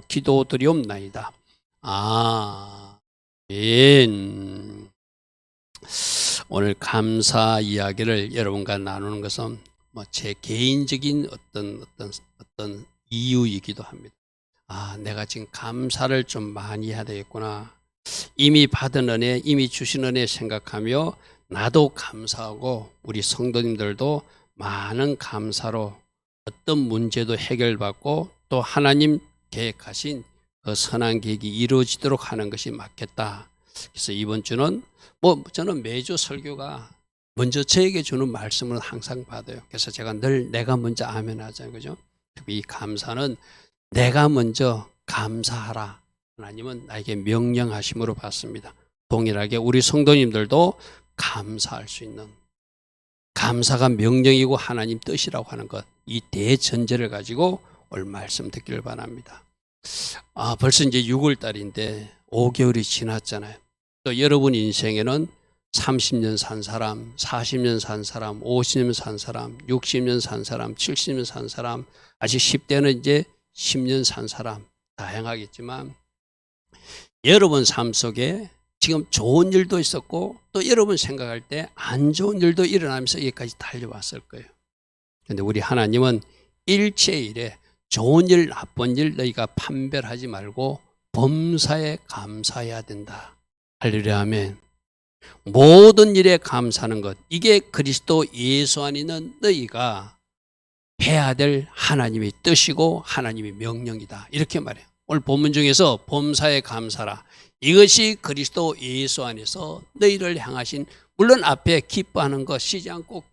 감사하고 기도드리옵나이다. 아멘. 오늘 감사 이야기를 여러분과 나누는 것은 제 개인적인 어떤 이유이기도 합니다. 내가 지금 감사를 좀 많이 해야 되겠구나. 이미 받은 은혜, 이미 주신 은혜 생각하며 나도 감사하고 우리 성도님들도 많은 감사로 어떤 문제도 해결받고 또 하나님 계획하신 그 선한 계획이 이루어지도록 하는 것이 맞겠다. 그래서 이번 주는 저는 매주 설교가 먼저 저에게 주는 말씀을 항상 받아요. 그래서 제가 늘 내가 먼저 아멘 하잖아요. 그죠? 이 감사는 내가 먼저 감사하라. 하나님은 나에게 명령하심으로 받습니다. 동일하게 우리 성도님들도 감사할 수 있는, 감사가 명령이고 하나님 뜻이라고 하는 것, 이 대전제를 가지고 오늘 말씀 듣기를 바랍니다. 벌써 이제 6월달인데 5개월이 지났잖아요. 또 여러분 인생에는 30년 산 사람, 40년 산 사람, 50년 산 사람, 60년 산 사람, 70년 산 사람, 아직 10대는 이제 10년 산 사람, 다양하겠지만 여러분 삶 속에 지금 좋은 일도 있었고 또 여러분 생각할 때 안 좋은 일도 일어나면서 여기까지 달려왔을 거예요. 그런데 우리 하나님은 일체일에 좋은 일, 나쁜 일 너희가 판별하지 말고 범사에 감사해야 된다. 할렐루야, 아멘. 모든 일에 감사하는 것, 이게 그리스도 예수 안에 있는 너희가 해야 될 하나님의 뜻이고 하나님의 명령이다. 이렇게 말해요. 오늘 본문 중에서 범사에 감사라. 이것이 그리스도 예수 안에서 너희를 향하신, 물론 앞에 기뻐하는 것, 쉬지 않고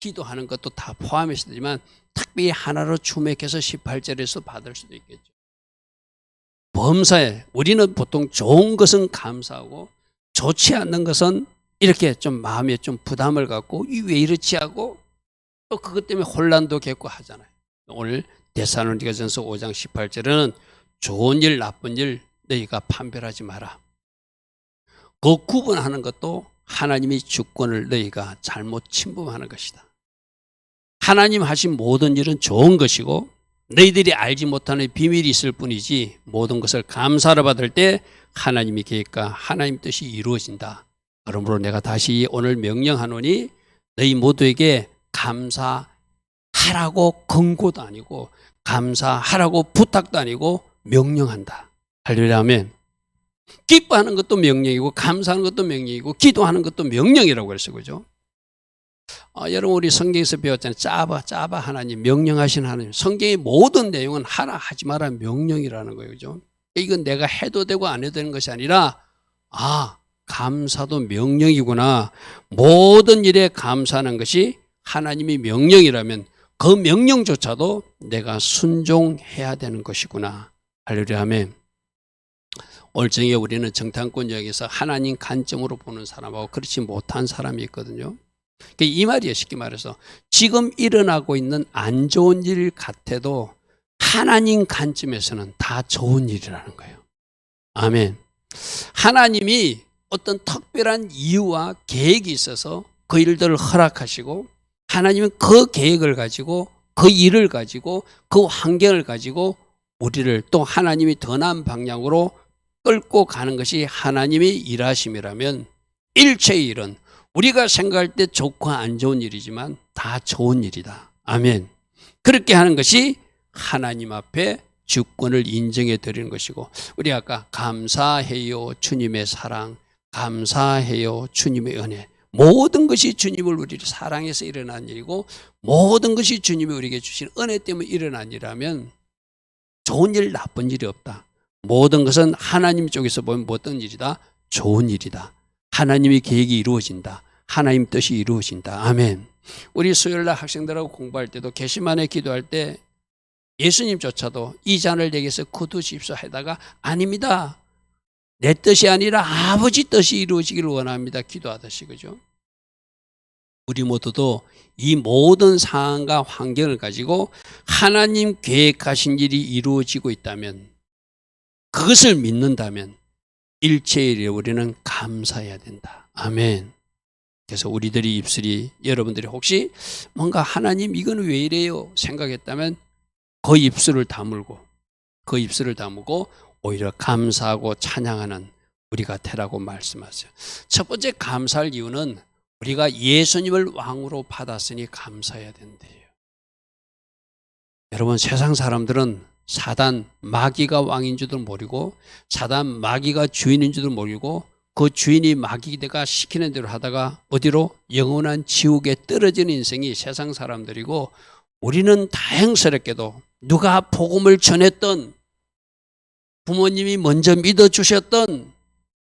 기도하는 것도 다 포함했지만 특별히 하나로 추맥해서 18절에서 받을 수도 있겠죠. 범사에, 우리는 보통 좋은 것은 감사하고 좋지 않는 것은 이렇게 좀 마음에 좀 부담을 갖고 왜 이렇지 하고 또 그것 때문에 혼란도 겪고 하잖아요. 오늘 데살로니가전서 5장 18절에는 좋은 일, 나쁜 일 너희가 판별하지 마라. 그 구분하는 것도 하나님의 주권을 너희가 잘못 침범하는 것이다. 하나님 하신 모든 일은 좋은 것이고 너희들이 알지 못하는 비밀이 있을 뿐이지 모든 것을 감사를 받을 때 하나님의 계획과 하나님 뜻이 이루어진다. 그러므로 내가 다시 오늘 명령하노니 너희 모두에게 감사하라고 권고도 아니고 감사하라고 부탁도 아니고 명령한다. 할렐루야, 아멘. 기뻐하는 것도 명령이고 감사하는 것도 명령이고 기도하는 것도 명령이라고 그랬어요. 그죠? 여러분 우리 성경에서 배웠잖아요. 짜바 하나님, 명령하신 하나님. 성경의 모든 내용은 하라 하지 마라 명령이라는 거예요. 그죠? 이건 내가 해도 되고 안 해도 되는 것이 아니라 감사도 명령이구나. 모든 일에 감사하는 것이 하나님의 명령이라면 그 명령조차도 내가 순종해야 되는 것이구나. 할렐루야, 아멘. 오늘 저녁에 우리는 정탐꾼 여기서 하나님 관점으로 보는 사람하고 그렇지 못한 사람이 있거든요. 이 말이에요. 쉽게 말해서 지금 일어나고 있는 안 좋은 일 같아도 하나님 관점에서는 다 좋은 일이라는 거예요. 아멘. 하나님이 어떤 특별한 이유와 계획이 있어서 그 일들을 허락하시고 하나님은 그 계획을 가지고 그 일을 가지고 그 환경을 가지고 우리를 또 하나님이 더 나은 방향으로 끌고 가는 것이 하나님의 일하심이라면 일체의 일은 우리가 생각할 때 좋고 안 좋은 일이지만 다 좋은 일이다. 아멘. 그렇게 하는 것이 하나님 앞에 주권을 인정해 드리는 것이고 우리 아까 감사해요 주님의 사랑, 감사해요 주님의 은혜, 모든 것이 주님을 우리를 사랑해서 일어난 일이고 모든 것이 주님이 우리에게 주신 은혜 때문에 일어난 일이라면 좋은 일, 나쁜 일이 없다. 모든 것은 하나님 쪽에서 보면 어떤 일이다? 좋은 일이다. 하나님의 계획이 이루어진다. 하나님 뜻이 이루어진다. 아멘. 우리 수요일날 학생들하고 공부할 때도 게시만에 기도할 때 예수님조차도 이 잔을 내게서 거두십시오 하다가 아닙니다. 내 뜻이 아니라 아버지 뜻이 이루어지기를 원합니다. 기도하듯이. 그죠? 우리 모두도 이 모든 상황과 환경을 가지고 하나님 계획하신 일이 이루어지고 있다면 그것을 믿는다면 일체일에 우리는 감사해야 된다. 아멘. 그래서 우리들이 입술이 여러분들이 혹시 뭔가 하나님 이건 왜 이래요 생각했다면 그 입술을 다물고 그 입술을 다무고 오히려 감사하고 찬양하는 우리가 되라고 말씀하세요. 첫 번째 감사할 이유는 우리가 예수님을 왕으로 받았으니 감사해야 된대요. 여러분, 세상 사람들은 사단 마귀가 왕인 줄도 모르고 사단 마귀가 주인인 줄도 모르고 그 주인이 마귀가 시키는 대로 하다가 어디로? 영원한 지옥에 떨어지는 인생이 세상 사람들이고, 우리는 다행스럽게도 누가 복음을 전했던, 부모님이 먼저 믿어주셨던,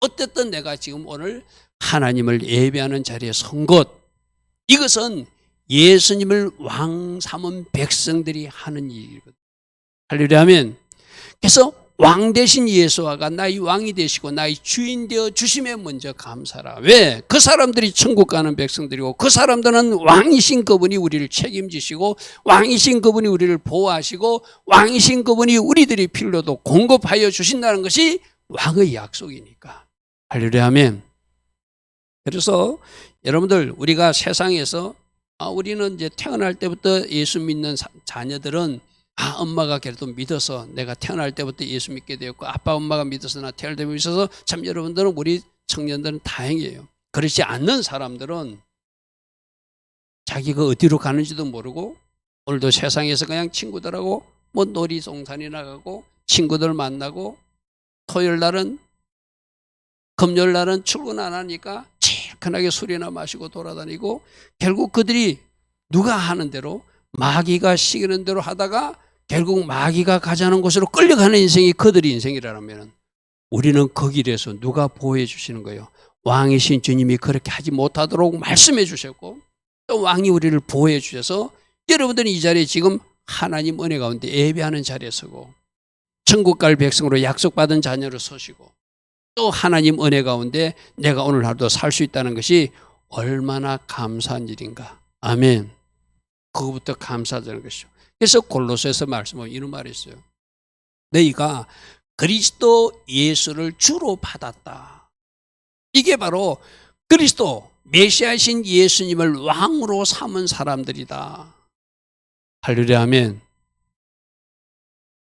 어쨌든 내가 지금 오늘 하나님을 예배하는 자리에 선 것, 이것은 예수님을 왕 삼은 백성들이 하는 일이거든요. 할렐루야 하면, 그래서 왕 대신 예수와가 나의 왕이 되시고 나의 주인 되어 주심에 먼저 감사라. 왜? 그 사람들이 천국 가는 백성들이고 그 사람들은 왕이신 그분이 우리를 책임지시고 왕이신 그분이 우리를 보호하시고 왕이신 그분이 우리들이 필요도 공급하여 주신다는 것이 왕의 약속이니까. 할렐루야 아멘. 그래서 여러분들, 우리가 세상에서 우리는 이제 태어날 때부터 예수 믿는 자녀들은 엄마가 그래도 믿어서 내가 태어날 때부터 예수 믿게 되었고 아빠 엄마가 믿어서 나 태어날 때부터 믿어서, 참 여러분들은, 우리 청년들은 다행이에요. 그렇지 않는 사람들은 자기가 어디로 가는지도 모르고 오늘도 세상에서 그냥 친구들하고 뭐 놀이동산에 나가고 친구들 만나고, 토요일 날은, 금요일 날은 출근 안 하니까 질끈하게 술이나 마시고 돌아다니고, 결국 그들이 누가 하는 대로, 마귀가 시키는 대로 하다가 결국 마귀가 가자는 곳으로 끌려가는 인생이 그들의 인생이라면, 우리는 그 길에서 누가 보호해 주시는 거예요? 왕이신 주님이 그렇게 하지 못하도록 말씀해 주셨고, 또 왕이 우리를 보호해 주셔서 여러분들은 이 자리에 지금 하나님 은혜 가운데 예배하는 자리에 서고, 천국 갈 백성으로 약속받은 자녀로 서시고, 또 하나님 은혜 가운데 내가 오늘 하루도 살 수 있다는 것이 얼마나 감사한 일인가. 아멘. 그거부터 감사하다는 것이죠. 그래서 골로새서 말씀하면 이런 말이 있어요. 너희가 그리스도 예수를 주로 받았다. 이게 바로 그리스도 메시아이신 예수님을 왕으로 삼은 사람들이다. 할렐루야 아멘.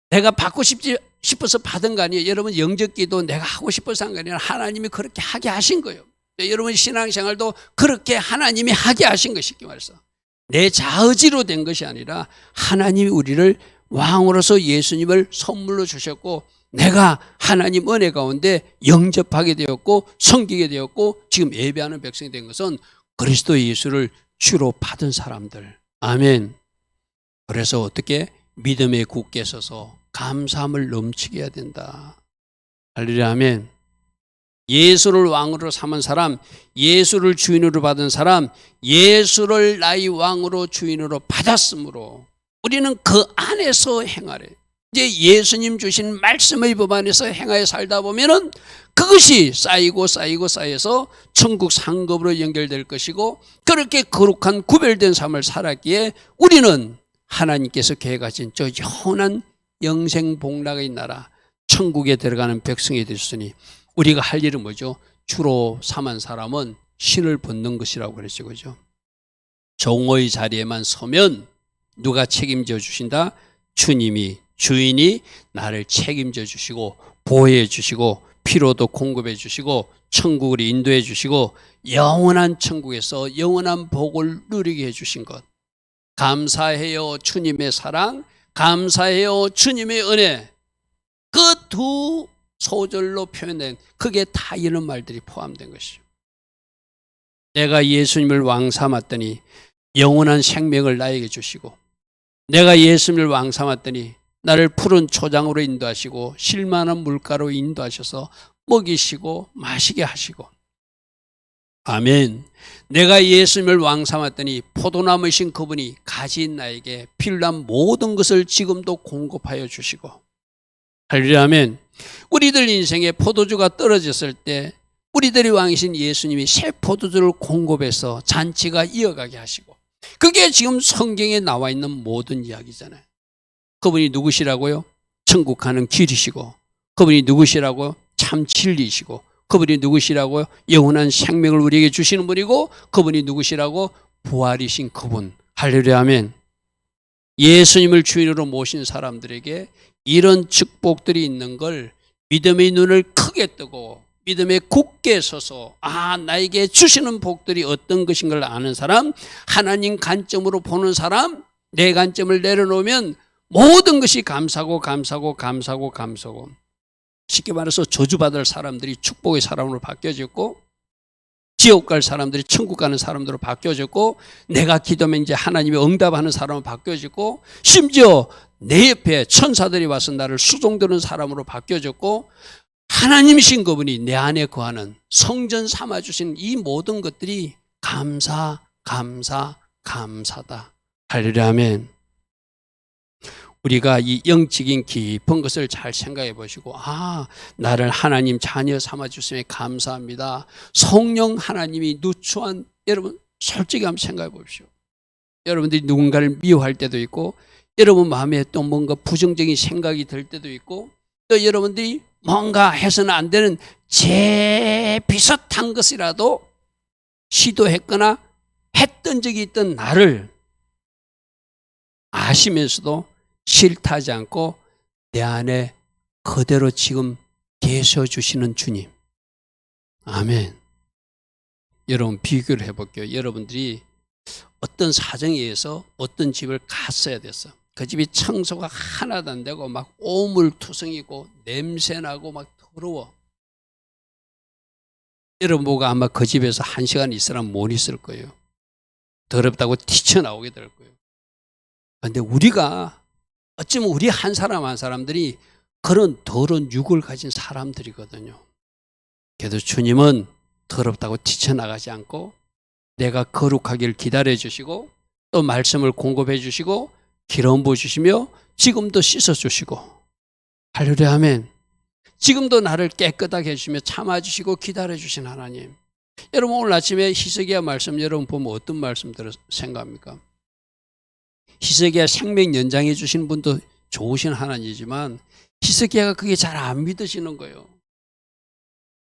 내가 받고 싶어서 받은 거 아니에요. 여러분, 영접기도 내가 하고 싶어서 한 거 아니라 하나님이 그렇게 하게 하신 거예요. 여러분 신앙생활도 그렇게 하나님이 하게 하신 것이, 쉽게 말해서 내 자의지로 된 것이 아니라 하나님이 우리를 왕으로서 예수님을 선물로 주셨고, 내가 하나님 은혜 가운데 영접하게 되었고 섬기게 되었고 지금 예배하는 백성이 된 것은 그리스도 예수를 주로 받은 사람들. 아멘. 그래서 어떻게? 믿음에 굳게 서서 감사함을 넘치게 해야 된다. 할렐루야 아멘. 예수를 왕으로 삼은 사람, 예수를 주인으로 받은 사람, 예수를 나의 왕으로 주인으로 받았으므로 우리는 그 안에서 행하래. 이제 예수님 주신 말씀의 법 안에서 행하여 살다 보면은 그것이 쌓이고 쌓여서 천국 상급으로 연결될 것이고, 그렇게 거룩한 구별된 삶을 살았기에 우리는 하나님께서 계획하신 저 영원한 영생 복락의 나라 천국에 들어가는 백성이 됐으니, 우리가 할 일은 뭐죠? 주로 삼은 사람은 신을 벗는 것이라고 그랬죠. 그죠? 종의 자리에만 서면 누가 책임져 주신다? 주님이, 주인이 나를 책임져 주시고 보호해 주시고 필요도 공급해 주시고 천국을 인도해 주시고 영원한 천국에서 영원한 복을 누리게 해 주신 것. 감사해요 주님의 사랑, 감사해요 주님의 은혜. 그 두 소절로 표현된, 그게 다 이런 말들이 포함된 것이죠. 내가 예수님을 왕 삼았더니 영원한 생명을 나에게 주시고, 내가 예수님을 왕 삼았더니 나를 푸른 초장으로 인도하시고 실만한 물가로 인도하셔서 먹이시고 마시게 하시고, 아멘. 내가 예수님을 왕 삼았더니 포도나무이신 그분이 가진 나에게 필요한 모든 것을 지금도 공급하여 주시고, 할렐루야 아멘. 우리들 인생에 포도주가 떨어졌을 때 우리들의 왕이신 예수님이 새 포도주를 공급해서 잔치가 이어가게 하시고, 그게 지금 성경에 나와 있는 모든 이야기잖아요. 그분이 누구시라고요? 천국 가는 길이시고, 그분이 누구시라고요? 참 진리시고, 그분이 누구시라고요? 영원한 생명을 우리에게 주시는 분이고, 그분이 누구시라고? 부활이신 그분. 할렐루야 아멘. 예수님을 주인으로 모신 사람들에게 이런 축복들이 있는 걸 믿음의 눈을 크게 뜨고 믿음에 굳게 서서 나에게 주시는 복들이 어떤 것인 걸 아는 사람, 하나님 관점으로 보는 사람, 내 관점을 내려놓으면 모든 것이 감사고 쉽게 말해서 저주받을 사람들이 축복의 사람으로 바뀌어졌고 지옥 갈 사람들이 천국 가는 사람들로 바뀌어졌고 내가 기도하면 이제 하나님이 응답하는 사람으로 바뀌어졌고 심지어 내 옆에 천사들이 와서 나를 수종드는 사람으로 바뀌어졌고 하나님이신 그분이 내 안에 거하는 성전 삼아주신 이 모든 것들이 감사다. 할렐루야 아멘. 우리가 이 영적인 깊은 것을 잘 생각해 보시고 나를 하나님 자녀 삼아주심에 감사합니다. 성령 하나님이 누추한 여러분 솔직히 한번 생각해 보십시오. 여러분들이 누군가를 미워할 때도 있고 여러분 마음에 또 뭔가 부정적인 생각이 들 때도 있고 또 여러분들이 뭔가 해서는 안 되는 제 비슷한 것이라도 시도했거나 했던 적이 있던 나를 아시면서도 싫다하지 않고 내 안에 그대로 지금 계셔 주시는 주님. 아멘. 여러분 비교를 해볼게요. 여러분들이 어떤 사정에 의해서 어떤 집을 갔어야 됐어. 그 집이 청소가 하나도 안 되고 막 오물투성이고 냄새나고 막 더러워. 여러분 보고 아마 그 집에서 1시간 있으라면 못 있을 거예요. 더럽다고 튀쳐나오게 될 거예요. 그런데 우리가 어쩌면 우리 한 사람 한 사람들이 그런 더러운 육을 가진 사람들이거든요. 그래도 주님은 더럽다고 튀쳐나가지 않고 내가 거룩하기를 기다려 주시고 또 말씀을 공급해 주시고 기름 부으시며 지금도 씻어 주시고 할렐루야 아멘. 지금도 나를 깨끗하게 해주시며 참아주시고 기다려 주신 하나님. 여러분 오늘 아침에 히스기야 말씀 여러분 보면 어떤 말씀 생각합니까? 히스기야 생명 연장해 주신 분도 좋으신 하나님이지만 히스기야가 그게 잘 안 믿으시는 거예요.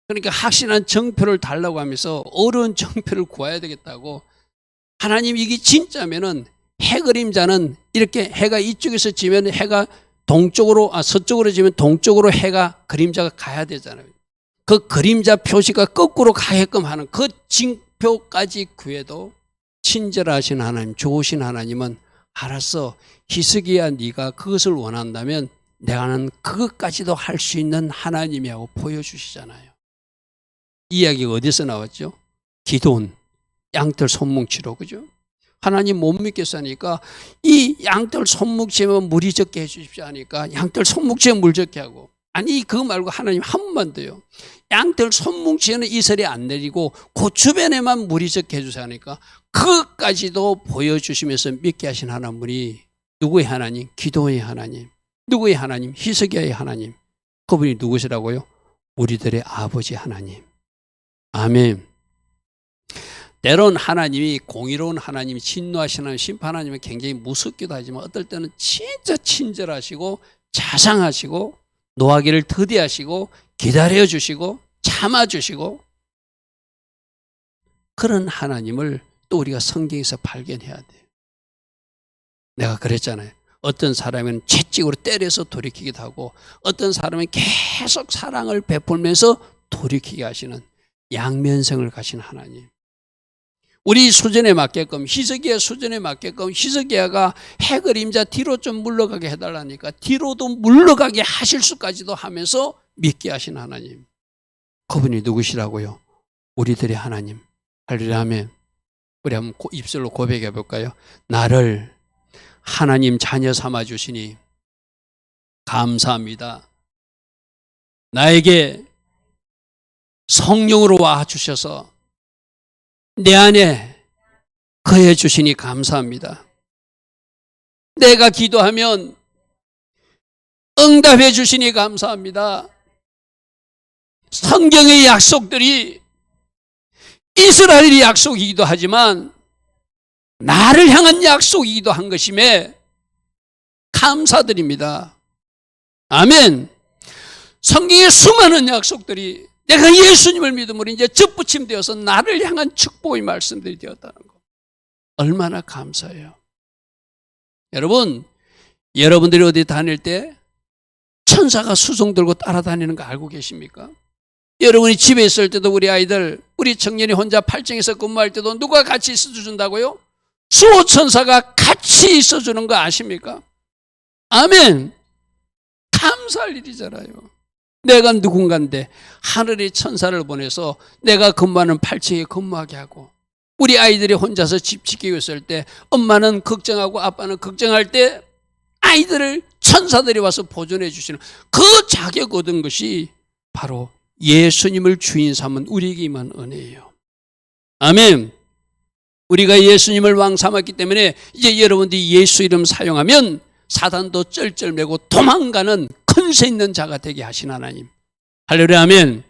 그러니까 확실한 정표를 달라고 하면서 어려운 정표를 구해야 되겠다고 하나님 이게 진짜면은 해 그림자는 이렇게 해가 이쪽에서 지면 해가 동쪽으로 서쪽으로 지면 동쪽으로 해가 그림자가 가야 되잖아요. 그 그림자 표시가 거꾸로 가게끔 하는 그 징표까지 구해도 친절하신 하나님 좋으신 하나님은 알았어 히스기야 네가 그것을 원한다면 내가는 그것까지도 할 수 있는 하나님이라고 보여주시잖아요. 이 이야기가 어디서 나왔죠? 기도원 양털 손뭉치로 그죠? 하나님 못 믿겠으니까 이 양털 손뭉치면 물이 적게 해주십시오 하니까 양털 손뭉치에 물 적게 하고 아니 그거 말고 하나님 한 번만 더요. 양털 손뭉치에는 이슬이 안 내리고 그 주변에만 물이 적게 해주세요 하니까 그것까지도 보여주시면서 믿게 하신 하나님이 누구의 하나님? 기도의 하나님. 누구의 하나님? 히스기야의 하나님. 그분이 누구시라고요? 우리들의 아버지 하나님. 아멘. 때론 하나님이 공의로운 하나님이 진노하시는 하나님, 심판하나님은 굉장히 무섭기도 하지만 어떨 때는 진짜 친절하시고 자상하시고 노하기를 더디하시고 기다려주시고 참아주시고 그런 하나님을 또 우리가 성경에서 발견해야 돼요. 내가 그랬잖아요. 어떤 사람은 채찍으로 때려서 돌이키기도 하고 어떤 사람은 계속 사랑을 베풀면서 돌이키게 하시는 양면성을 가신 하나님. 우리 수준에 맞게끔 히스기야 수준에 맞게끔 히스기야가 해 그림자 뒤로 좀 물러가게 해달라니까 뒤로도 물러가게 하실 수까지도 하면서 믿게 하신 하나님. 그분이 누구시라고요? 우리들의 하나님. 할렐루야 아멘. 우리 한번 입술로 고백해 볼까요? 나를 하나님 자녀 삼아 주시니 감사합니다. 나에게 성령으로 와 주셔서 내 안에 거해 주시니 감사합니다. 내가 기도하면 응답해 주시니 감사합니다. 성경의 약속들이 이스라엘의 약속이기도 하지만 나를 향한 약속이기도 한 것임에 감사드립니다. 아멘. 성경의 수많은 약속들이 내가 예수님을 믿음으로 이제 접붙임되어서 나를 향한 축복의 말씀들이 되었다는 것. 얼마나 감사해요. 여러분, 여러분들이 어디 다닐 때 천사가 수종 들고 따라다니는 거 알고 계십니까? 여러분이 집에 있을 때도 우리 아이들, 우리 청년이 혼자 8층에서 근무할 때도 누가 같이 있어준다고요? 수호천사가 같이 있어주는 거 아십니까? 아멘. 감사할 일이잖아요. 내가 누군가인데 하늘의 천사를 보내서 내가 근무하는 8층에 근무하게 하고, 우리 아이들이 혼자서 집 지키고 있을 때 엄마는 걱정하고 아빠는 걱정할 때 아이들을 천사들이 와서 보존해 주시는 그 자격 얻은 것이 바로 예수님을 주인 삼은 우리에게 임한 은혜예요. 아멘. 우리가 예수님을 왕 삼았기 때문에 이제 여러분들이 예수 이름 사용하면 사단도 쩔쩔매고 도망가는 큰세 있는 자가 되게 하신 하나님. 할렐루야. 아멘.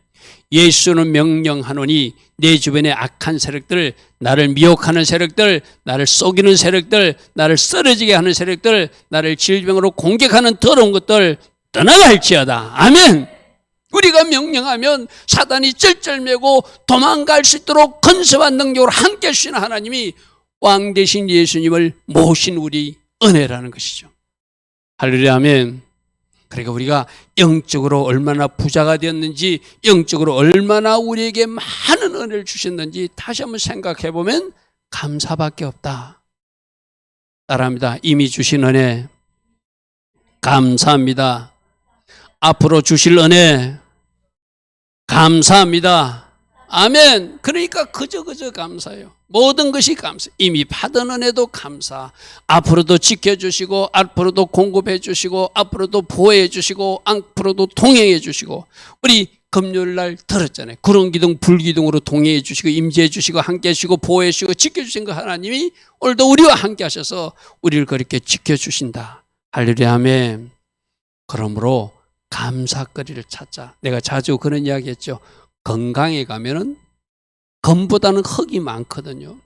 예수는 명령하노니 내 주변의 악한 세력들, 나를 미혹하는 세력들, 나를 속이는 세력들, 나를 쓰러지게 하는 세력들, 나를 질병으로 공격하는 더러운 것들 떠나갈지어다. 아멘. 우리가 명령하면 사단이 쩔쩔매고 도망갈 수 있도록 권세와 능력으로 함께 하시는 하나님이 왕 대신 예수님을 모신 우리 은혜라는 것이죠. 할렐루야. 아멘. 그러니까 우리가 영적으로 얼마나 부자가 되었는지, 영적으로 얼마나 우리에게 많은 은혜를 주셨는지 다시 한번 생각해 보면 감사밖에 없다. 따라합니다. 이미 주신 은혜 감사합니다. 앞으로 주실 은혜 감사합니다. 아멘. 그러니까 그저 감사해요. 모든 것이 감사. 이미 받은 은혜도 감사. 앞으로도 지켜주시고, 앞으로도 공급해 주시고, 앞으로도 보호해 주시고, 앞으로도 동행해 주시고. 우리 금요일날 들었잖아요. 구름기둥 불기둥으로 동행해 주시고, 임재해 주시고, 함께 하시고, 보호해 주시고, 지켜주신 그 하나님이 오늘도 우리와 함께 하셔서 우리를 그렇게 지켜주신다. 할렐루야. 아멘. 그러므로 감사거리를 찾자. 내가 자주 그런 이야기 했죠. 건강에 가면은 금보다는 흙이 많거든요.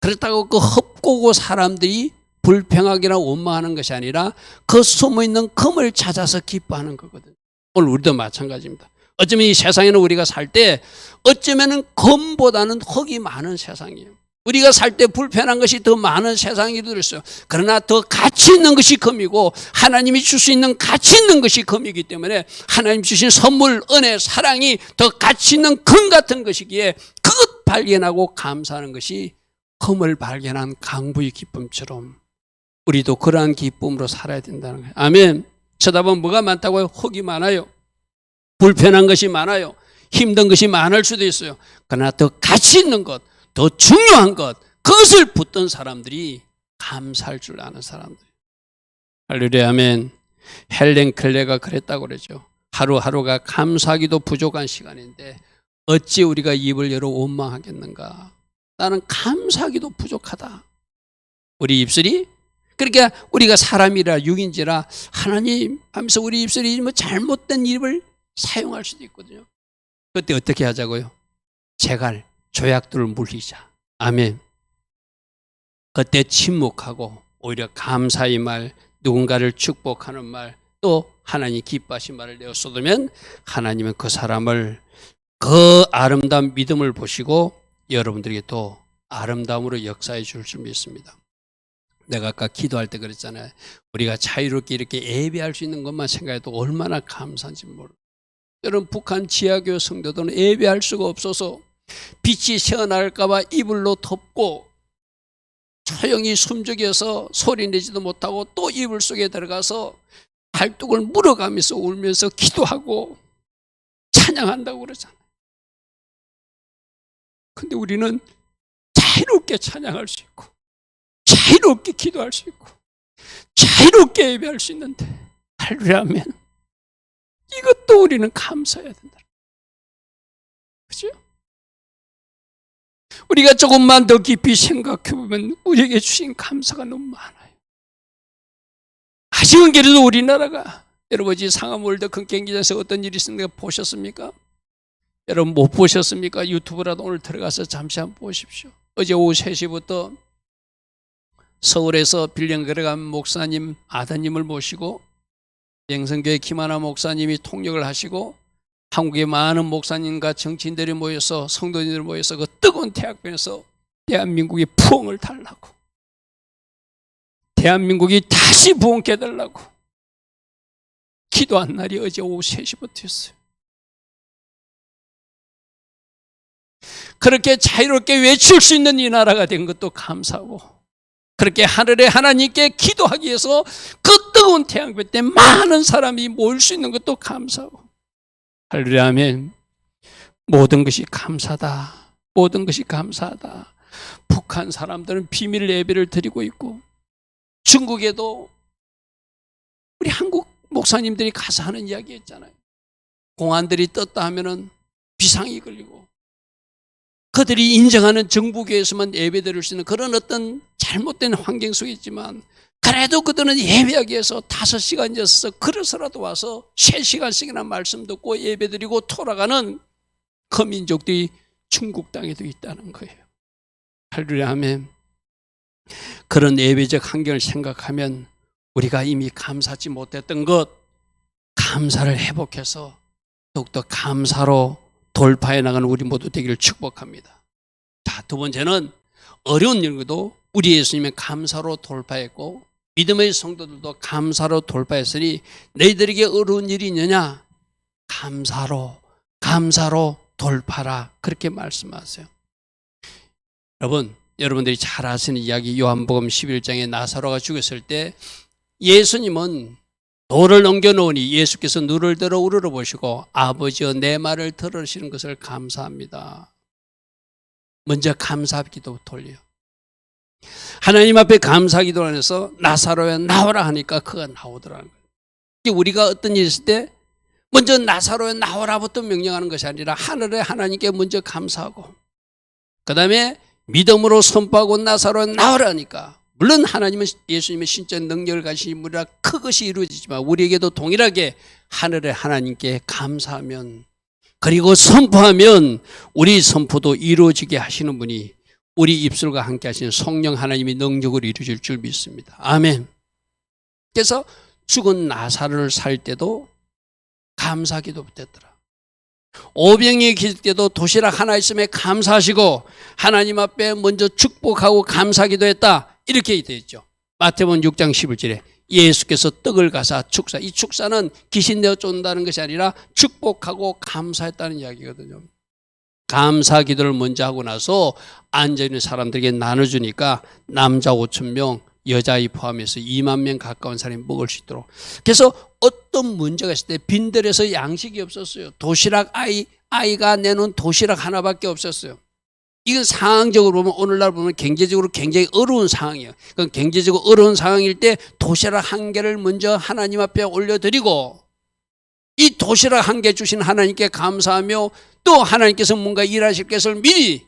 그렇다고 그 흙보고 사람들이 불평하기나 원망하는 것이 아니라 그 숨어있는 금을 찾아서 기뻐하는 거거든요. 오늘 우리도 마찬가지입니다. 어쩌면 이 세상에는 우리가 살 때 어쩌면 금보다는 흙이 많은 세상이에요. 우리가 살 때 불편한 것이 더 많은 세상이 들었어요. 그러나 더 가치 있는 것이 금이고 하나님이 줄 수 있는 가치 있는 것이 금이기 때문에 하나님 주신 선물, 은혜, 사랑이 더 가치 있는 금 같은 것이기에 그것 발견하고 감사하는 것이 금을 발견한 강부의 기쁨처럼 우리도 그러한 기쁨으로 살아야 된다는 거예요. 아멘. 쳐다보면 뭐가 많다고요? 흙이 많아요. 불편한 것이 많아요. 힘든 것이 많을 수도 있어요. 그러나 더 가치 있는 것, 더 중요한 것, 그것을 붙든 사람들이 감사할 줄 아는 사람들. 할렐루야. 아멘. 헬렌 켈레가 그랬다고 그러죠. 하루하루가 감사하기도 부족한 시간인데 어찌 우리가 입을 열어 원망하겠는가. 나는 감사하기도 부족하다. 우리 입술이, 그러니까 우리가 사람이라 육인지라 하나님 하면서 우리 입술이 뭐 잘못된 입을 사용할 수도 있거든요. 그때 어떻게 하자고요? 제갈, 조약들을 물리자. 아멘. 그때 침묵하고 오히려 감사의 말, 누군가를 축복하는 말, 또 하나님 기뻐하신 말을 내어 쏟으면 하나님은 그 사람을 그 아름다운 믿음을 보시고 여러분들에게 또 아름다움으로 역사해 줄 줄 믿습니다. 내가 아까 기도할 때 그랬잖아요. 우리가 자유롭게 이렇게 예배할 수 있는 것만 생각해도 얼마나 감사한지 모르고. 여러분, 북한 지하교회 성도들은 예배할 수가 없어서 빛이 새어나갈까 봐 이불로 덮고 조용히 숨죽여서 소리 내지도 못하고 또 이불 속에 들어가서 발뚝을 물어가면서 울면서 기도하고 찬양한다고 그러잖아요. 근데 우리는 자유롭게 찬양할 수 있고 자유롭게 기도할 수 있고 자유롭게 예배할 수 있는데, 할렐루야. 아멘. 이것도 우리는 감사해야 된다. 그죠? 우리가 조금만 더 깊이 생각해 보면 우리에게 주신 감사가 너무 많아요. 아쉬운 게도 우리나라가, 여러분 이 상암 월드컵 경기장에서 어떤 일이 있었는가 보셨습니까? 여러분 못 보셨습니까? 유튜브라도 오늘 들어가서 잠시 한번 보십시오. 어제 오후 3시부터 서울에서 빌링 들어간 목사님 아드님을 모시고 영성교회 김하나 목사님이 통역을 하시고 한국의 많은 목사님과 정치인들이 모여서, 성도님들이 모여서 그 뜨거운 태양변에서 대한민국의 부흥을 달라고 대한민국이 다시 부흥케 해달라고 기도한 날이 어제 오후 3시부터였어요. 그렇게 자유롭게 외칠 수 있는 이 나라가 된 것도 감사하고, 그렇게 하늘의 하나님께 기도하기 위해서 그 뜨거운 태양볕 때 많은 사람이 모일 수 있는 것도 감사하고, 할렐루야 아멘. 모든 것이 감사다. 모든 것이 감사하다. 북한 사람들은 비밀 예배를 드리고 있고, 중국에도 우리 한국 목사님들이 가서 하는 이야기 있잖아요. 공안들이 떴다 하면은 비상이 걸리고, 그들이 인정하는 정부교회에서만 예배 드릴 수 있는 그런 어떤 잘못된 환경 속에 있지만, 그래도 그들은 예배하기 위해서 5시간 있어서 그래서라도 와서 3시간씩이나 말씀 듣고 예배 드리고 돌아가는 그 민족들이 중국 땅에도 있다는 거예요. 할렐루야 아멘. 그런 예배적 환경을 생각하면 우리가 이미 감사하지 못했던 것, 감사를 회복해서 더욱더 감사로 돌파해 나가는 우리 모두 되기를 축복합니다. 자, 두 번째는 어려운 일도 우리 예수님의 감사로 돌파했고, 믿음의 성도들도 감사로 돌파했으니 너희들에게 어려운 일이 있느냐? 감사로 돌파라, 그렇게 말씀하세요. 여러분들이 잘 아시는 이야기, 요한복음 11장에 나사로가 죽었을 때 예수님은 돌을 넘겨놓으니 예수께서 눈을 들어 우러러보시고 아버지여 내 말을 들으시는 것을 감사합니다. 먼저 감사 기도 돌려. 하나님 앞에 감사 기도 안에서 나사로야 나오라 하니까 그가 나오더라는 거예요. 우리가 어떤 일이 있을 때 먼저 나사로야 나오라부터 명령하는 것이 아니라 하늘의 하나님께 먼저 감사하고, 그 다음에 믿음으로 선포하고 나사로야 나오라 하니까, 물론 하나님은 예수님의 신적 능력을 가진 인물이라 그것이 이루어지지만 우리에게도 동일하게 하늘의 하나님께 감사하면, 그리고 선포하면 우리 선포도 이루어지게 하시는 분이 우리 입술과 함께 하시는 성령 하나님이 능력으로 이루어질 줄 믿습니다. 아멘. 그래서 죽은 나사로를 살 때도 감사기도 됐더라. 오병이어 기도 때도 도시락 하나 있음에 감사하시고 하나님 앞에 먼저 축복하고 감사기도 했다, 이렇게 되어 있죠. 마태복음 6장 11절에 예수께서 떡을 가사 축사, 이 축사는 귀신 내어 쫓는다는 것이 아니라 축복하고 감사했다는 이야기거든요. 감사 기도를 먼저 하고 나서 앉아있는 사람들에게 나눠주니까 남자 5,000명, 여자아이 포함해서 2만 명 가까운 사람이 먹을 수 있도록. 그래서 어떤 문제가 있을 때 빈들에서 양식이 없었어요. 도시락 아이가 내놓은 도시락 하나밖에 없었어요. 이건 상황적으로 보면, 오늘날 보면 경제적으로 굉장히 어려운 상황이에요. 그건 경제적으로 어려운 상황일 때 도시락 한 개를 먼저 하나님 앞에 올려드리고, 이 도시락 한 개 주신 하나님께 감사하며 또 하나님께서 뭔가 일하실 것을 미리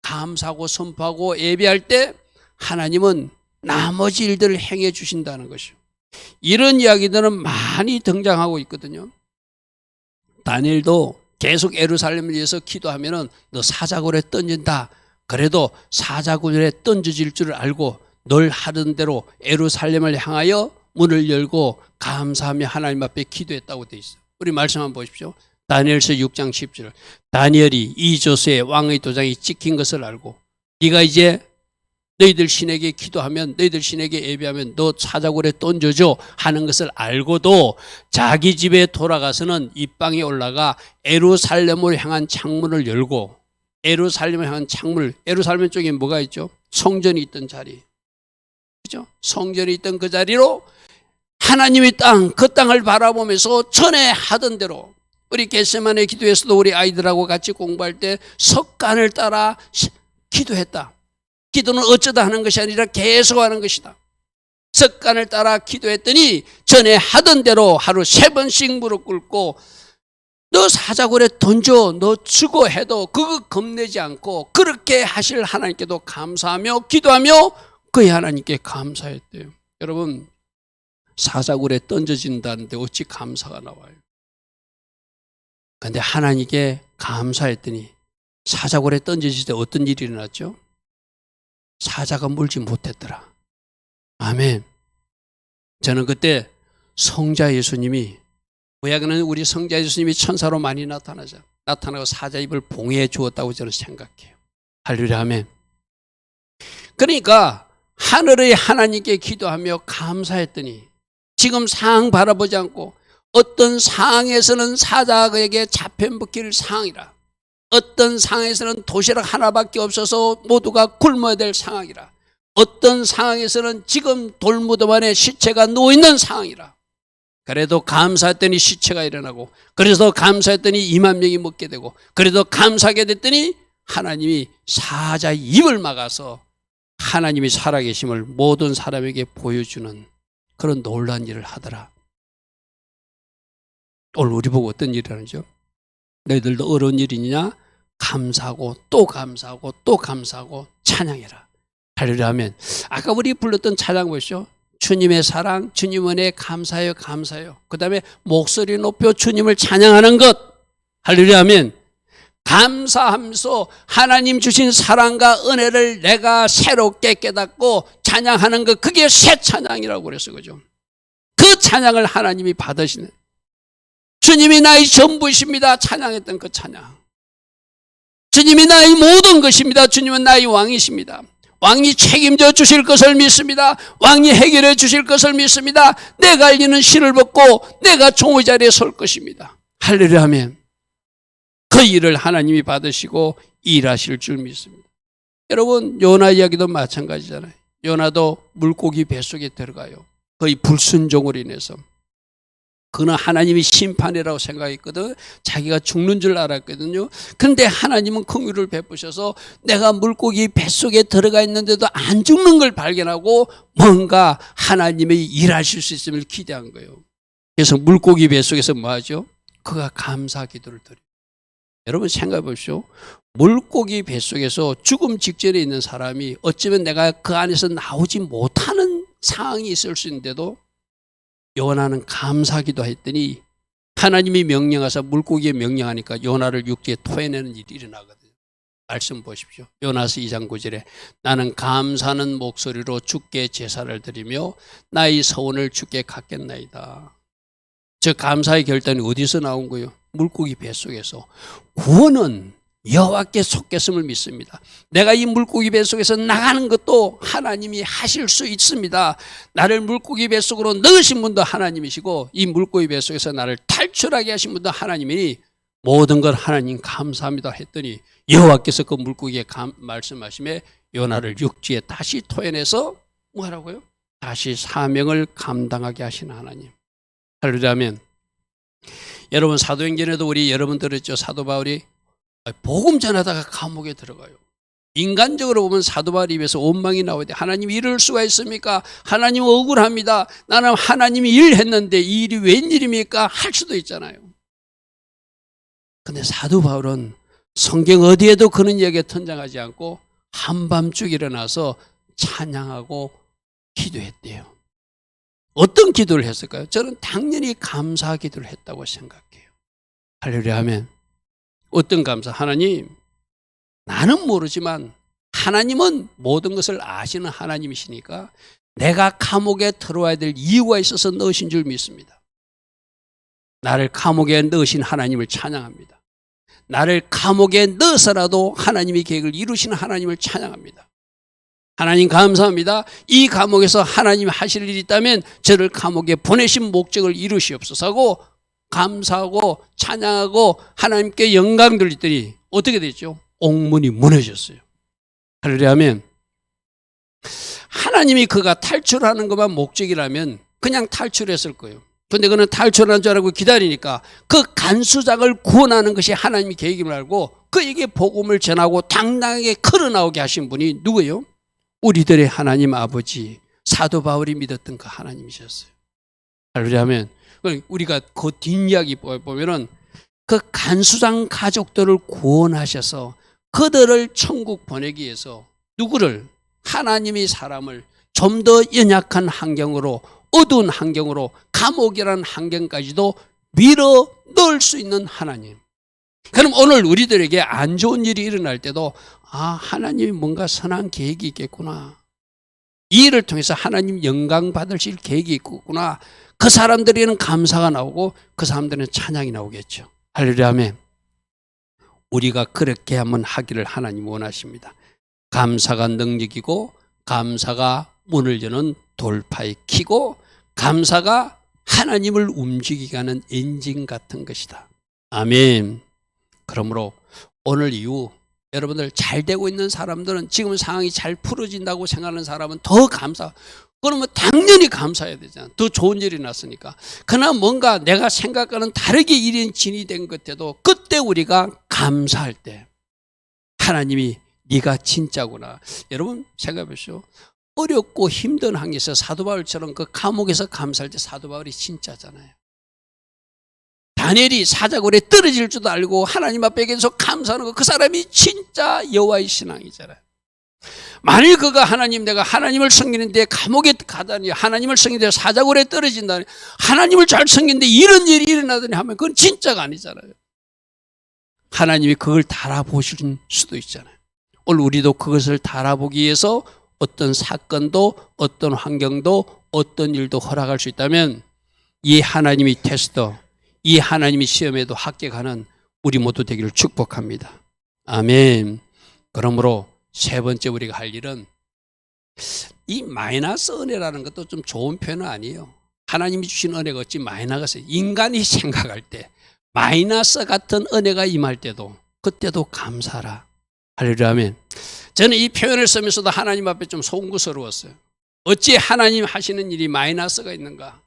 감사하고 선포하고 예배할 때 하나님은 나머지 일들을 행해 주신다는 것이요. 이런 이야기들은 많이 등장하고 있거든요. 다니엘도 계속 예루살렘을 위해서 기도하면은 너 사자굴에 던진다. 그래도 사자굴에 던져질 줄 알고 널 하던 대로 예루살렘을 향하여 문을 열고 감사하며 하나님 앞에 기도했다고 되어 있어요. 우리 말씀 한번 보십시오. 다니엘서 6장 10절. 다니엘이 이 조서에 왕의 도장이 찍힌 것을 알고 네가 이제 너희들 신에게 기도하면, 너희들 신에게 예배하면 너 사자굴에 던져줘 하는 것을 알고도 자기 집에 돌아가서는 입방에 올라가 예루살렘을 향한 창문을 열고, 예루살렘을 향한 창문을, 예루살렘 쪽에 뭐가 있죠? 성전이 있던 자리, 그죠? 성전이 있던 그 자리로 하나님의 땅, 그 땅을 바라보면서 전에 하던 대로, 우리 겟세마네 기도에서도 우리 아이들하고 같이 공부할 때 석간을 따라 기도했다. 기도는 어쩌다 하는 것이 아니라 계속 하는 것이다. 석간을 따라 기도했더니 전에 하던 대로 하루 3번씩 무릎 꿇고 너 사자굴에 던져, 너 죽어 해도 그거 겁내지 않고 그렇게 하실 하나님께도 감사하며 기도하며 그의 하나님께 감사했대요. 여러분, 사자굴에 던져진다는데 어찌 감사가 나와요? 그런데 하나님께 감사했더니 사자굴에 던져질 때 어떤 일이 일어났죠? 사자가 물지 못했더라. 아멘. 저는 그때 성자 예수님이, 구약에는 우리 성자 예수님이 천사로 많이 나타나고 사자 입을 봉해 주었다고 저는 생각해요. 할렐루야 아멘. 그러니까 하늘의 하나님께 기도하며 감사했더니 지금 상황 바라보지 않고 어떤 상황에서는 사자에게 잡혀먹힐 상황이라, 어떤 상황에서는 도시락 하나밖에 없어서 모두가 굶어야 될 상황이라, 어떤 상황에서는 지금 돌무덤 안에 시체가 누워있는 상황이라, 그래도 감사했더니 시체가 일어나고, 그래서 감사했더니 2만 명이 먹게 되고, 그래도 감사하게 됐더니 하나님이 사자의 입을 막아서 하나님이 살아계심을 모든 사람에게 보여주는 그런 놀라운 일을 하더라. 오늘 우리 보고 어떤 일을 하는지요? 너희들도 어려운 일이냐? 감사하고 또 감사하고 또 감사하고 찬양해라. 할렐루야 하면 아까 우리 불렀던 찬양 보시죠. 주님의 사랑, 주님 은혜 감사해요, 감사해요. 그 다음에 목소리 높여 주님을 찬양하는 것. 할렐루야 하면 감사하면서 하나님 주신 사랑과 은혜를 내가 새롭게 깨닫고 찬양하는 것, 그게 새 찬양이라고 그랬어요. 그죠? 그 찬양을 하나님이 받으시는, 주님이 나의 전부이십니다 찬양했던 그 찬양, 주님이 나의 모든 것입니다, 주님은 나의 왕이십니다, 왕이 책임져 주실 것을 믿습니다, 왕이 해결해 주실 것을 믿습니다, 내가 알리는 실을 벗고 내가 종의 자리에 설 것입니다. 할렐루야 하면 그 일을 하나님이 받으시고 일하실 줄 믿습니다. 여러분, 요나 이야기도 마찬가지잖아요. 요나도 물고기 뱃속에 들어가요. 거의 불순종으로 인해서. 그는 하나님이 심판이라고 생각했거든. 자기가 죽는 줄 알았거든요. 그런데 하나님은 긍휼을 베푸셔서 내가 물고기 뱃속에 들어가 있는데도 안 죽는 걸 발견하고 뭔가 하나님이 일하실 수 있음을 기대한 거예요. 그래서 물고기 뱃속에서 뭐 하죠? 그가 감사 기도를 드려요. 여러분 생각해 보십시오. 물고기 뱃속에서 죽음 직전에 있는 사람이 어쩌면 내가 그 안에서 나오지 못하는 상황이 있을 수 있는데도 요나는 감사기도 했더니 하나님이 명령하사 물고기에 명령하니까 요나를 육지에 토해내는 일이 일어나거든요. 말씀 보십시오. 요나서 2장 9절에 나는 감사하는 목소리로 주께 제사를 드리며 나의 서원을 주께 갚겠나이다. 저 감사의 결단이 어디서 나온 거예요? 물고기 뱃속에서. 구원은 여호와께 속겠음을 믿습니다. 내가 이 물고기 뱃속에서 나가는 것도 하나님이 하실 수 있습니다. 나를 물고기 뱃속으로 넣으신 분도 하나님이시고 이 물고기 뱃속에서 나를 탈출하게 하신 분도 하나님이니 모든 걸 하나님 감사합니다 했더니 여호와께서 그 물고기에 말씀하심에 요나를 육지에 다시 토해내서 뭐하라고요? 다시 사명을 감당하게 하신 하나님. 할렐루야면 여러분 사도행전에도 우리 여러분 들었죠? 사도 바울이 복음 전하다가 감옥에 들어가요. 인간적으로 보면 사도 바울 입에서 원망이 나와야 돼. 하나님 이럴 수가 있습니까? 하나님 억울합니다. 나는 하나님이 일했는데 이 일이 웬일입니까? 할 수도 있잖아요. 근데 사도 바울은 성경 어디에도 그런 이야기에 등장하지 않고 한밤중 일어나서 찬양하고 기도했대요. 어떤 기도를 했을까요? 저는 당연히 감사 기도를 했다고 생각해요. 할렐루야 하면 어떤 감사? 하나님, 나는 모르지만 하나님은 모든 것을 아시는 하나님이시니까 내가 감옥에 들어와야 될 이유가 있어서 넣으신 줄 믿습니다. 나를 감옥에 넣으신 하나님을 찬양합니다. 나를 감옥에 넣어서라도 하나님의 계획을 이루시는 하나님을 찬양합니다. 하나님 감사합니다. 이 감옥에서 하나님이 하실 일이 있다면 저를 감옥에 보내신 목적을 이루시옵소서 하고 감사하고 찬양하고 하나님께 영광 돌리더니 어떻게 됐죠? 옥문이 무너졌어요. 할렐루야 하면 하나님이 그가 탈출하는 것만 목적이라면 그냥 탈출했을 거예요. 그런데 그는 탈출하는 줄 알고 기다리니까 그 간수장을 구원하는 것이 하나님의 계획임을 알고 그에게 복음을 전하고 당당하게 걸어나오게 하신 분이 누구예요? 우리들의 하나님 아버지 사도 바울이 믿었던 그 하나님이셨어요. 할렐루야 하면 우리가 그 뒷이야기 보면은 그 간수장 가족들을 구원하셔서 그들을 천국 보내기 위해서 누구를? 하나님이 사람을 좀 더 연약한 환경으로 어두운 환경으로 감옥이라는 환경까지도 밀어 넣을 수 있는 하나님. 그럼 오늘 우리들에게 안 좋은 일이 일어날 때도 하나님이 뭔가 선한 계획이 있겠구나. 이 일을 통해서 하나님 영광 받으실 계획이 있겠구나. 그 사람들에게는 감사가 나오고 그 사람들은 찬양이 나오겠죠. 할렐루야 아멘. 우리가 그렇게 한번 하기를 하나님 원하십니다. 감사가 능력이고 감사가 문을 여는 돌파의 키고 감사가 하나님을 움직이게 하는 엔진 같은 것이다. 아멘. 그러므로 오늘 이후 여러분들 잘 되고 있는 사람들은 지금 상황이 잘 풀어진다고 생각하는 사람은 더 감사. 그러면 당연히 감사해야 되잖아. 더 좋은 일이 났으니까. 그러나 뭔가 내가 생각과는 다르게 일이 진행된 것 같아도 그때 우리가 감사할 때 하나님이 네가 진짜구나. 여러분 생각해 보시오. 어렵고 힘든 환경에서 사도 바울처럼 그 감옥에서 감사할 때 사도 바울이 진짜잖아요. 다니엘이 사자굴에 떨어질 줄도 알고 하나님 앞에 계속 감사하는 거 그 사람이 진짜 여호와의 신앙이잖아요. 만일 그가 내가 하나님을 섬기는데 감옥에 가다니 하나님을 섬기는데 사자굴에 떨어진다니 하나님을 잘 섬기는데 이런 일이 일어나더니 하면 그건 진짜가 아니잖아요. 하나님이 그걸 달아보실 수도 있잖아요. 오늘 우리도 그것을 달아보기 위해서 어떤 사건도 어떤 환경도 어떤 일도 허락할 수 있다면 이 하나님이 테스트, 이 하나님이 시험에도 합격하는 우리 모두 되기를 축복합니다. 아멘. 그러므로 세 번째 우리가 할 일은 이 마이너스 은혜라는 것도 좀 좋은 표현은 아니에요. 하나님이 주신 은혜가 어찌 마이너스가 인간이 생각할 때 마이너스 같은 은혜가 임할 때도 그때도 감사라. 할렐루야. 아멘. 저는 이 표현을 쓰면서도 하나님 앞에 좀 송구스러웠어요. 어찌 하나님 하시는 일이 마이너스가 있는가?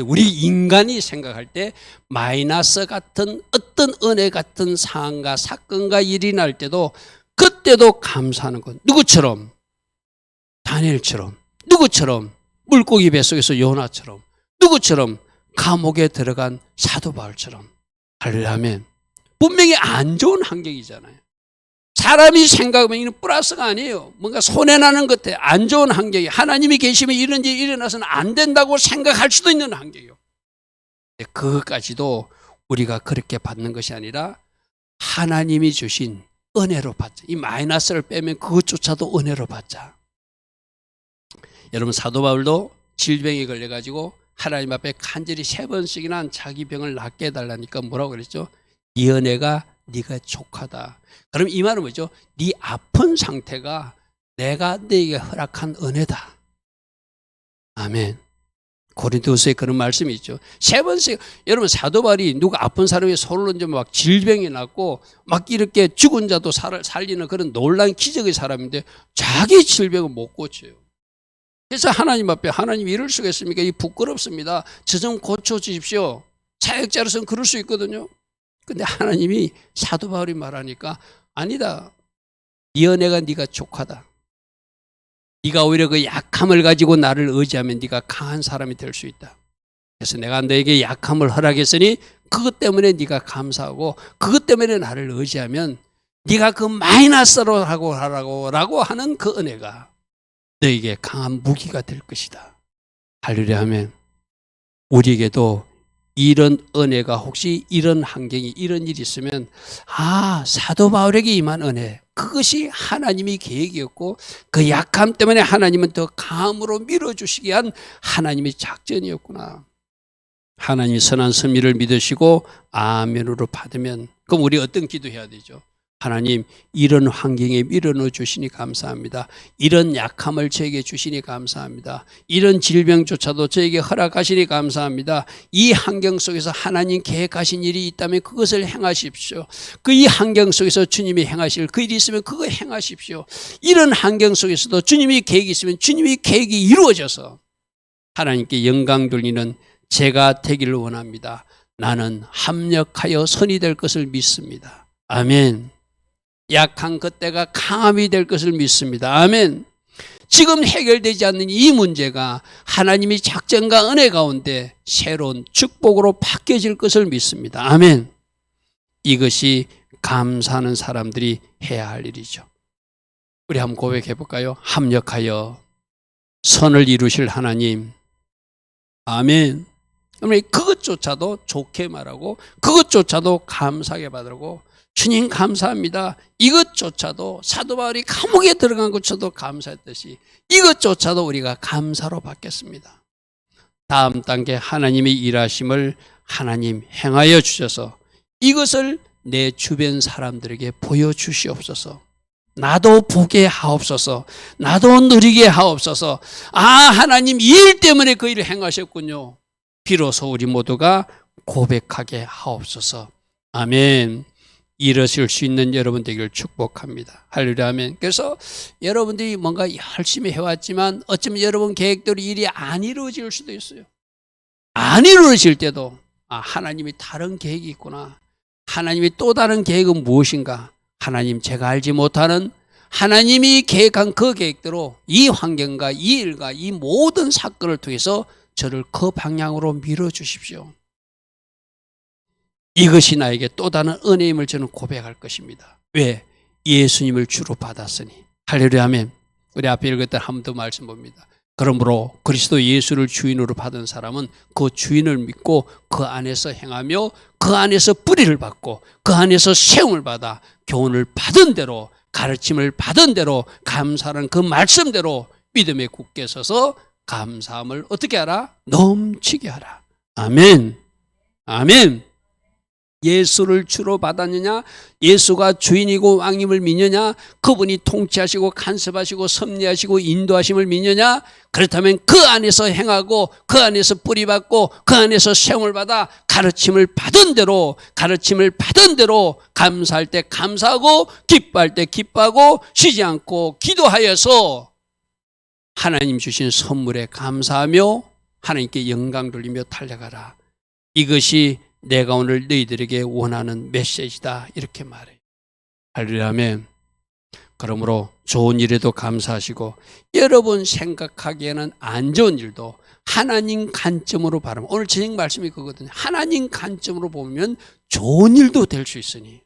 우리 인간이 생각할 때 마이너스 같은 어떤 은혜 같은 상황과 사건과 일이 날 때도 그때도 감사하는 것. 누구처럼? 다니엘처럼. 누구처럼? 물고기 뱃속에서 요나처럼. 누구처럼? 감옥에 들어간 사도 바울처럼. 할렐루야. 아멘. 분명히 안 좋은 환경이잖아요. 사람이 생각하면 플러스가 아니에요. 뭔가 손해나는 것 같아요. 안 좋은 환경이. 하나님이 계시면 이런 일이 일어나서는 안 된다고 생각할 수도 있는 환경이에요. 그것까지도 우리가 그렇게 받는 것이 아니라 하나님이 주신 은혜로 받자. 이 마이너스를 빼면 그것조차도 은혜로 받자. 여러분 사도 바울도 질병에 걸려가지고 하나님 앞에 간절히 3번씩이나 자기 병을 낫게 해달라니까 뭐라고 그랬죠? 이 은혜가 네가 족하다. 그럼 이 말은 뭐죠? 네 아픈 상태가 내가 네게 허락한 은혜다. 아멘. 고린도서에 그런 말씀이 있죠. 3번씩 여러분 사도 바울이 누가 아픈 사람이 손을 얹으면 막 질병이 났고 막 이렇게 죽은 자도 살리는 그런 놀라운 기적의 사람인데 자기 질병을 못 고쳐요. 그래서 하나님 앞에 하나님 이럴 수가 있습니까? 이 부끄럽습니다. 저 좀 고쳐주십시오. 사역자로서는 그럴 수 있거든요. 근데 하나님이 사도 바울이 말하니까 아니다. 이 은혜가 네가 족하다. 네가 오히려 그 약함을 가지고 나를 의지하면 네가 강한 사람이 될 수 있다. 그래서 내가 너에게 약함을 허락했으니 그것 때문에 네가 감사하고 그것 때문에 나를 의지하면 네가 그 마이너스로 하라고 하는 그 은혜가 너에게 강한 무기가 될 것이다. 할렐루야. 하면 우리에게도 이런 은혜가 혹시 이런 환경이 이런 일이 있으면 사도 바울에게 임한 은혜 그것이 하나님이 계획이었고 그 약함 때문에 하나님은 더 강함으로 밀어주시기 위한 하나님의 작전이었구나. 하나님이 선한 섭리를 믿으시고 아멘으로 받으면 그럼 우리 어떤 기도해야 되죠? 하나님 이런 환경에 밀어넣어 주시니 감사합니다. 이런 약함을 저에게 주시니 감사합니다. 이런 질병조차도 저에게 허락하시니 감사합니다. 이 환경 속에서 하나님 계획하신 일이 있다면 그것을 행하십시오. 그 이 환경 속에서 주님이 행하실 그 일이 있으면 그거 행하십시오. 이런 환경 속에서도 주님이 계획이 있으면 주님이 계획이 이루어져서 하나님께 영광 돌리는 제가 되기를 원합니다. 나는 합력하여 선이 될 것을 믿습니다. 아멘. 약한 그때가 강함이 될 것을 믿습니다. 아멘. 지금 해결되지 않는 이 문제가 하나님의 작전과 은혜 가운데 새로운 축복으로 바뀌어질 것을 믿습니다. 아멘. 이것이 감사하는 사람들이 해야 할 일이죠. 우리 한번 고백해 볼까요? 합력하여 선을 이루실 하나님. 아멘. 그것조차도 좋게 말하고 그것조차도 감사하게 받으라고 주님 감사합니다. 이것조차도 사도 바울이 감옥에 들어간 것조차도 감사했듯이 이것조차도 우리가 감사로 받겠습니다. 다음 단계 하나님의 일하심을 하나님 행하여 주셔서 이것을 내 주변 사람들에게 보여주시옵소서. 나도 보게 하옵소서. 나도 누리게 하옵소서. 아, 하나님 이 일 때문에 그 일을 행하셨군요. 비로소 우리 모두가 고백하게 하옵소서. 아멘. 이루실 수 있는 여러분 되기를 축복합니다. 할렐루야, 아멘. 그래서 여러분들이 뭔가 열심히 해왔지만 어쩌면 여러분 계획대로 일이 안 이루어질 수도 있어요. 안 이루어질 때도 하나님이 다른 계획이 있구나. 하나님이 또 다른 계획은 무엇인가? 하나님, 제가 알지 못하는 하나님이 계획한 그 계획대로 이 환경과 이 일과 이 모든 사건을 통해서 저를 그 방향으로 밀어주십시오. 이것이 나에게 또 다른 은혜임을 저는 고백할 것입니다. 왜? 예수님을 주로 받았으니. 할렐루야, 아멘. 우리 앞에 읽었던 한 번 더 말씀 봅니다. 그러므로 그리스도 예수를 주인으로 받은 사람은 그 주인을 믿고 그 안에서 행하며 그 안에서 뿌리를 받고 그 안에서 세움을 받아 교훈을 받은 대로, 가르침을 받은 대로, 감사하는 그 말씀대로 믿음에 굳게 서서 감사함을 어떻게 하라? 넘치게 하라. 아멘. 아멘. 예수를 주로 받았느냐? 예수가 주인이고 왕임을 믿느냐? 그분이 통치하시고 간섭하시고 섭리하시고 인도하심을 믿느냐? 그렇다면 그 안에서 행하고 그 안에서 뿌리받고 그 안에서 세움을 받아 가르침을 받은 대로 감사할 때 감사하고 기뻐할 때 기뻐하고 쉬지 않고 기도하여서 하나님 주신 선물에 감사하며 하나님께 영광 돌리며 달려가라. 이것이 내가 오늘 너희들에게 원하는 메시지다, 이렇게 말해요. 할렐루야, 아멘. 그러므로 좋은 일에도 감사하시고 여러분 생각하기에는 안 좋은 일도 하나님 관점으로 바라보면, 오늘 저녁 말씀이 그거거든요. 하나님 관점으로 보면 좋은 일도 될 수 있으니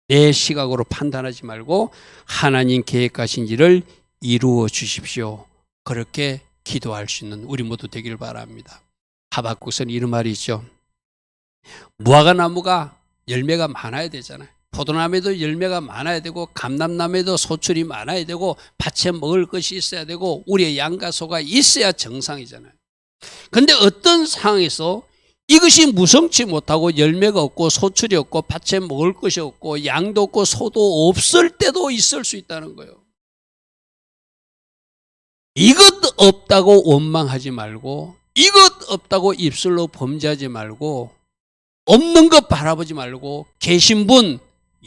내 시각으로 판단하지 말고 하나님 계획하신 일을 이루어 주십시오. 그렇게 기도할 수 있는 우리 모두 되기를 바랍니다. 하박국서는 이런 말이 있죠. 무화과나무가 열매가 많아야 되잖아요. 포도나무에도 열매가 많아야 되고 감람나무에도 소출이 많아야 되고 밭에 먹을 것이 있어야 되고 우리의 양과 소가 있어야 정상이잖아요. 그런데 어떤 상황에서 이것이 무성치 못하고 열매가 없고 소출이 없고 밭에 먹을 것이 없고 양도 없고 소도 없을 때도 있을 수 있다는 거예요. 이것 없다고 원망하지 말고 이것 없다고 입술로 범죄하지 말고 없는 것 바라보지 말고 계신 분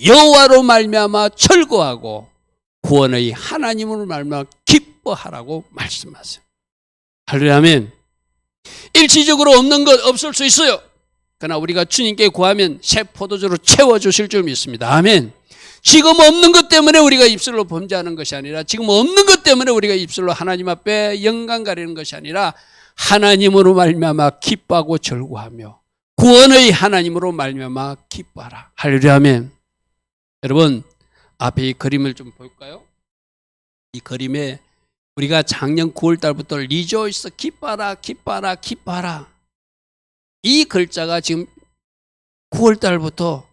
여호와로 말미암아 철거하고 구원의 하나님으로 말미암아 기뻐하라고 말씀하세요. 할렐루야, 아멘. 일시적으로 없는 것 없을 수 있어요. 그러나 우리가 주님께 구하면 새 포도주로 채워주실 줄 믿습니다. 아멘. 지금 없는 것 때문에 우리가 입술로 범죄하는 것이 아니라 지금 없는 것 때문에 우리가 입술로 하나님 앞에 영광 가리는 것이 아니라 하나님으로 말미암아 기뻐하고 절구하며 구원의 하나님으로 말미암아 기뻐하라. 할렐루야, 아멘. 여러분, 앞에 이 그림을 좀 볼까요? 이 그림에 우리가 작년 9월 달부터 리조이스, 기뻐하라, 기뻐하라, 기뻐하라. 이 글자가 지금 9월 달부터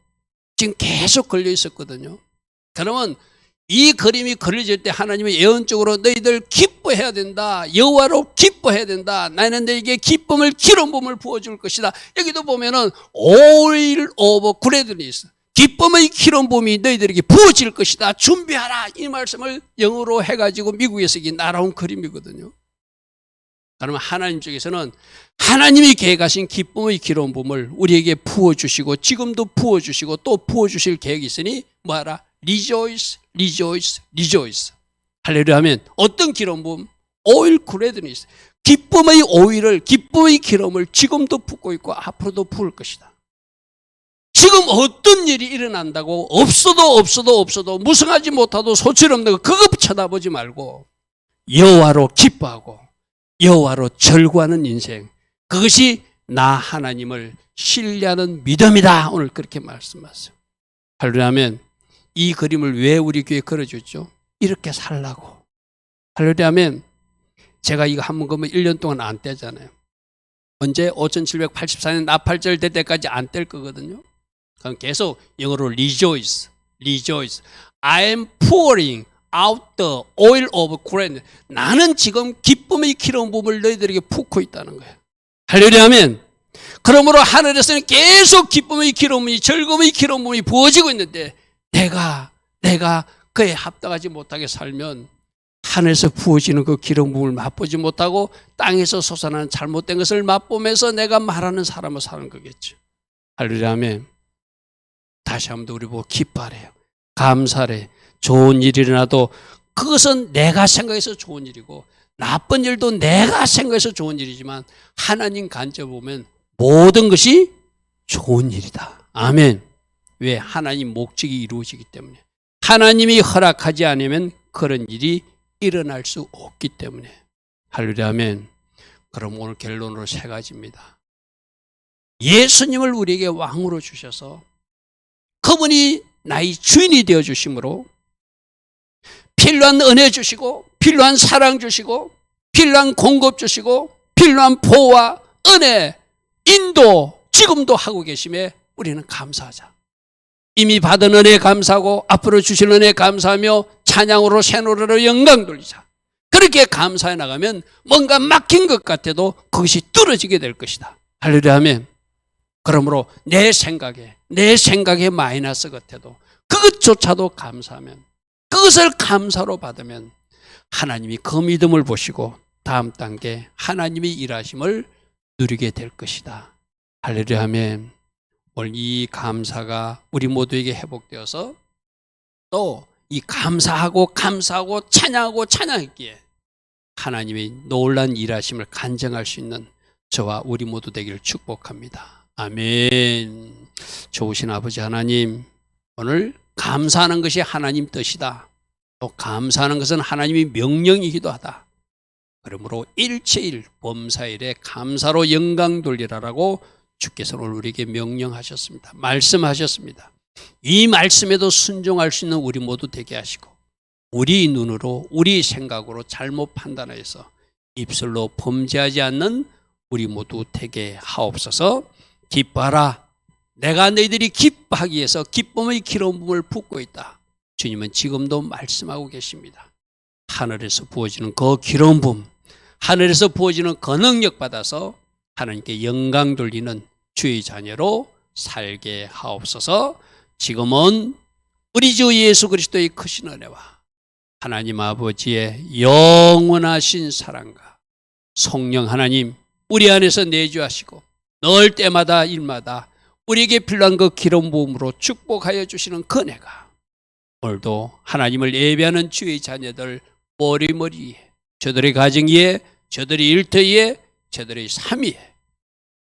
지금 계속 걸려 있었거든요. 그러면 이 그림이 그려질 때 하나님이 예언적으로 너희들 기뻐해야 된다. 여호와로 기뻐해야 된다. 나는 너희에게 기쁨을 기름 부음을 부어줄 것이다. 여기도 보면은 oil of gladness, 기쁨의 기름 부음이 너희들에게 부어질 것이다. 준비하라. 이 말씀을 영어로 해가지고 미국에서 이게 날아온 그림이거든요. 그러면 하나님 쪽에서는 하나님이 계획하신 기쁨의 기름 부음을 우리에게 부어주시고 지금도 부어주시고 또 부어주실 계획이 있으니 뭐하라? Rejoice, rejoice, rejoice. 할렐루야, 아멘. 어떤 기름 부음? 오일 그레드니스. 기쁨의 오일을, 기쁨의 기름을 지금도 붓고 있고 앞으로도 부을 것이다. 지금 어떤 일이 일어난다고 없어도 무성하지 못하도 소출 없는 거 그거 쳐다보지 말고 여호와로 기뻐하고 여호와로 절구하는 인생, 그것이 나 하나님을 신뢰하는 믿음이다. 오늘 그렇게 말씀하세요. 할렐루야, 아멘. 이 그림을 왜 우리 교회에 그려줬죠? 이렇게 살라고. 할렐루야, 아멘. 제가 이거 한번 그러면 1년 동안 안 떼잖아요. 언제? 5784년 나팔절 될 때까지 안 뗄 거거든요. 그럼 계속 영어로 rejoice, rejoice. I am pouring out the oil of gladness. 나는 지금 기쁨의 기름 부음을 너희들에게 붓고 있다는 거예요. 할렐루야, 아멘. 그러므로 하늘에서는 계속 기쁨의 기름이, 즐거움의 기름 부음이 부어지고 있는데 내가 그에 합당하지 못하게 살면 하늘에서 부어지는 그 기름 부음을 맛보지 못하고 땅에서 솟아나는 잘못된 것을 맛보면서 내가 말하는 사람을 사는 거겠죠. 할렐루야 아멘. 다시 한번 우리 보고 기뻐하래요. 감사래. 좋은 일이 일어나도 그것은 내가 생각해서 좋은 일이고 나쁜 일도 내가 생각해서 좋은 일이지만 하나님 관점 보면 모든 것이 좋은 일이다. 아멘. 왜? 하나님 목적이 이루어지기 때문에. 하나님이 허락하지 않으면 그런 일이 일어날 수 없기 때문에. 할렐루야 아멘. 그럼 오늘 결론으로 세 가지입니다. 예수님을 우리에게 왕으로 주셔서 그분이 나의 주인이 되어 주심으로 필요한 은혜 주시고 필요한 사랑 주시고 필요한 공급 주시고 필요한 보호와 은혜, 인도 지금도 하고 계심에 우리는 감사하자. 이미 받은 은혜에 감사하고 앞으로 주실 은혜에 감사하며 찬양으로 새 노래로 영광 돌리자. 그렇게 감사해 나가면 뭔가 막힌 것 같아도 그것이 뚫어지게 될 것이다. 할렐루야 아멘. 그러므로 내 생각에 마이너스 같아도 그것조차도 감사하면 그것을 감사로 받으면 하나님이 그 믿음을 보시고 다음 단계 하나님이 일하심을 누리게 될 것이다. 할렐루야 아멘. 오늘 이 감사가 우리 모두에게 회복되어서 또 이 감사하고 찬양하기에 하나님의 놀라운 일하심을 간증할 수 있는 저와 우리 모두 되기를 축복합니다. 아멘. 좋으신 아버지 하나님, 오늘 감사하는 것이 하나님 뜻이다. 또 감사하는 것은 하나님의 명령이기도 하다. 그러므로 일체일 범사일에 감사로 영광 돌리라라고 주께서 오늘 우리에게 명령하셨습니다. 말씀하셨습니다. 이 말씀에도 순종할 수 있는 우리 모두 되게 하시고 우리 눈으로 우리 생각으로 잘못 판단해서 입술로 범죄하지 않는 우리 모두 되게 하옵소서. 기뻐하라. 내가 너희들이 기뻐하기 위해서 기쁨의 기름 부음을 붓고 있다. 주님은 지금도 말씀하고 계십니다. 하늘에서 부어지는 그 기름 부음, 하늘에서 부어지는 그 능력 받아서 하나님께 영광 돌리는 주의 자녀로 살게 하옵소서. 지금은 우리 주 예수 그리스도의 크신 은혜와 하나님 아버지의 영원하신 사랑과 성령 하나님 우리 안에서 내주하시고 늘 때마다 일마다 우리에게 필요한 그 기름 부음으로 축복하여 주시는 그 은혜가 오늘도 하나님을 예배하는 주의 자녀들 머리머리에, 저들의 가정 위에, 저들의 일터 위에, 저들의 삶 위에,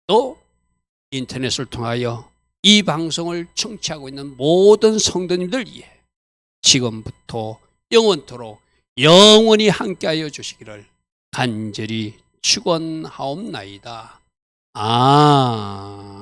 또 인터넷을 통하여 이 방송을 청취하고 있는 모든 성도님들 위해 지금부터 영원토록 영원히 함께하여 주시기를 간절히 축원하옵나이다. 아멘.